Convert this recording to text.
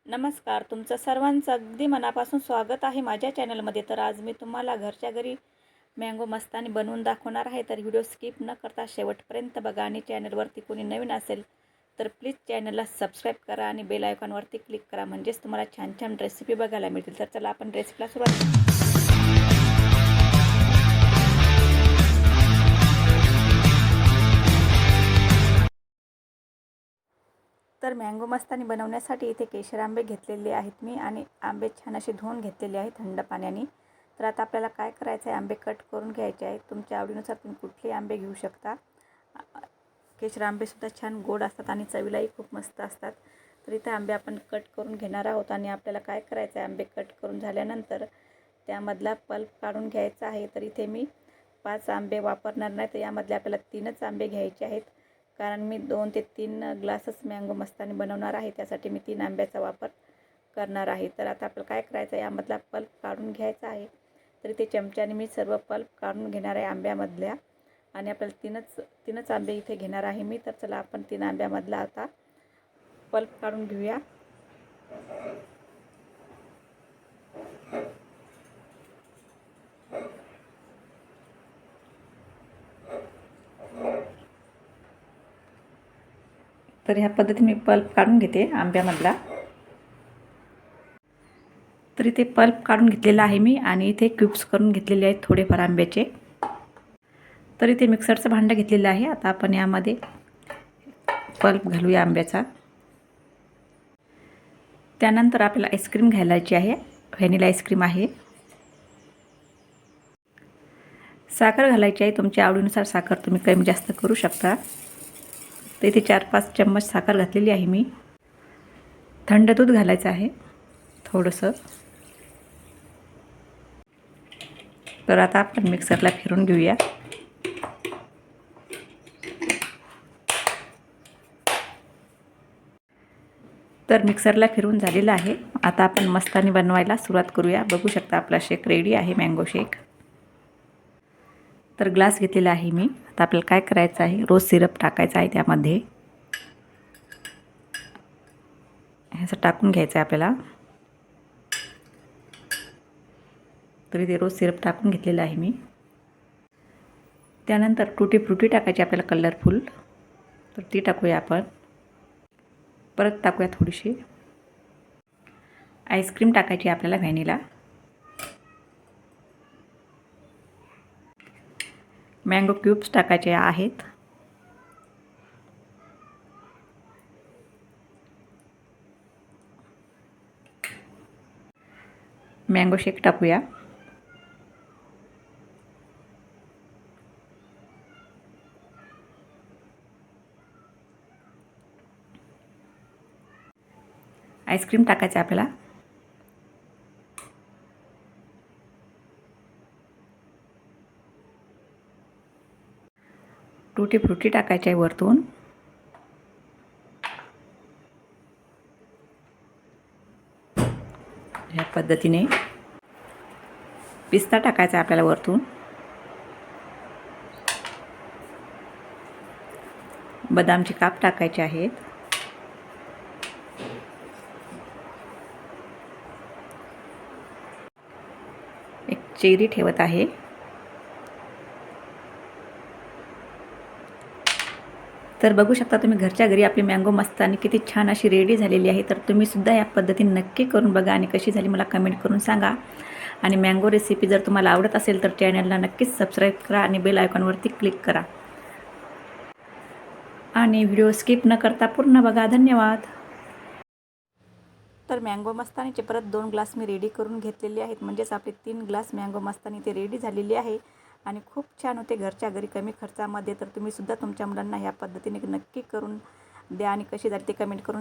नमस्कार, तुमचं सर्वांचं अगदी मनापासून स्वागत आहे माझ्या चॅनलमध्ये. तर आज मी तुम्हाला घरच्या घरी मँगो मस्तानी बनवून दाखवणार आहे. तर व्हिडिओ स्किप न करता शेवटपर्यंत बघा आणि चॅनलवरती कोणी नवीन असेल तर प्लीज चॅनलला सबस्क्राईब करा आणि बेल आयकॉनवरती क्लिक करा, म्हणजेच तुम्हाला छान छान रेसिपी बघायला मिळतील. तर चला आपण रेसिपीला सुरुवात करू. तर मँगो मस्तानी बनवण्यासाठी इथे केशर आंबे घेतलेले आहेत मी आणि आंबे छान असे धुवून घेतलेले आहेत थंड पाण्याने. तर आता आपल्याला काय करायचं आहे, आंबे कट करून घ्यायचे आहेत. तुमच्या आवडीनुसार तुम्ही कुठलेही आंबे घेऊ शकता. केशर आंबेसुद्धा छान गोड असतात आणि चवीलाही खूप मस्त असतात. तर इथे आंबे आपण कट करून घेणार आहोत आणि आपल्याला काय करायचं आहे, आंबे कट करून झाल्यानंतर त्यामधला पल्प काढून घ्यायचा आहे. तर इथे मी 5 आंबे वापरणार नाही, तर यामधले आपल्याला 3च आंबे घ्यायचे आहेत, कारण मी 2 ते 3 ग्लासच मँगो मस्तानी बनवणार आहे. त्यासाठी मी 3 आंब्याचा वापर करणार आहे. तर आता आपल्याला काय करायचं आहे, यामधला पल्प काढून घ्यायचा आहे. तर इथे चमच्याने मी सर्व पल्प काढून घेणार आहे आंब्यामधल्या आणि आपल्याला तीनच आंबे इथे घेणार आहे मी. तर चला आपण 3 आंब्यामधला आता पल्प काढून घेऊया. तर ह्या पद्धतीने मी पल्प काढून घेते आंब्यामधला. तर इथे पल्प काढून घेतलेला आहे मी आणि इथे क्यूब्स करून घेतलेले आहेत थोडेफार आंब्याचे. तर इथे मिक्सरचं भांडं घेतलेलं आहे. आता आपण यामध्ये पल्प घालूया आंब्याचा. त्यानंतर आपल्याला आईस्क्रीम घालायची आहे, व्हॅनिला आईस्क्रीम आहे. साखर घालायची आहे, तुमच्या आवडीनुसार साखर तुम्ही कमी जास्त करू शकता. तर इथे 4-5 चम्मच साखर घातलेली आहे मी. थंड दूध घालायचं आहे थोडंसं. तर आता आपण मिक्सरला फिरून घेऊया. तर मिक्सरला फिरून झालेलं आहे. आता आपण मस्तानी बनवायला सुरुवात करूया. बघू शकता आपला शेक रेडी आहे, मँगो शेक. तर ग्लास घेतलेला आहे मी. आता आपल्याला काय करायचं आहे, रोज सिरप टाकायचा आहे त्यामध्ये. ह्याचं टाकून घ्यायचं आहे आपल्याला. तर इथे रोज सिरप टाकून घेतलेला आहे मी. त्यानंतर टुटी फ्रुटी टाकायची आपल्याला कलरफुल, तर ती टाकूया आपण. परत टाकूया थोडीशी आईस्क्रीम टाकायची आपल्याला व्हॅनिला. मँगो क्यूब्स टाकायचे आहेत. मँगो शेक टाकूया. आईस्क्रीम टाकायचं आपल्याला. टुटी फ्रुटी टाकायची आहे वरतून. ह्या पद्धतीने पिस्ता टाकायचा आपल्याला वरतून. बदामचे काप टाकायचे आहेत. एक चेरी ठेवत आहे. तर बघू शकता तुम्ही घरच्या घरी आपली मँगो मस्तानी किती छान अशी रेडी झालेली आहे. तर तुम्ही सुद्धा या पद्धतीने नक्की करून बघा आणि कशी झाली मला कमेंट करून सांगा. आणि मँगो रेसिपी जर तुम्हाला आवडत असेल तर चॅनलला नक्कीच सबस्क्राईब करा आणि बेल आयकॉनवरती क्लिक करा आणि व्हिडिओ स्किप न करता पूर्ण बघा. धन्यवाद. तर मँगो मस्तानीचे परत 2 ग्लास मी रेडी करून घेतलेले आहेत, म्हणजेच आपले 3 ग्लास मँगो मस्तानी ते रेडी झालेली आहे आणि खूप छान होते घरच्या घरी कमी खर्चामध्ये. तर तुम्ही सुद्धा तुमच्या मुलांना ह्या पद्धतीने नक्की करून द्या आणि कशी झाली ते कमेंट करून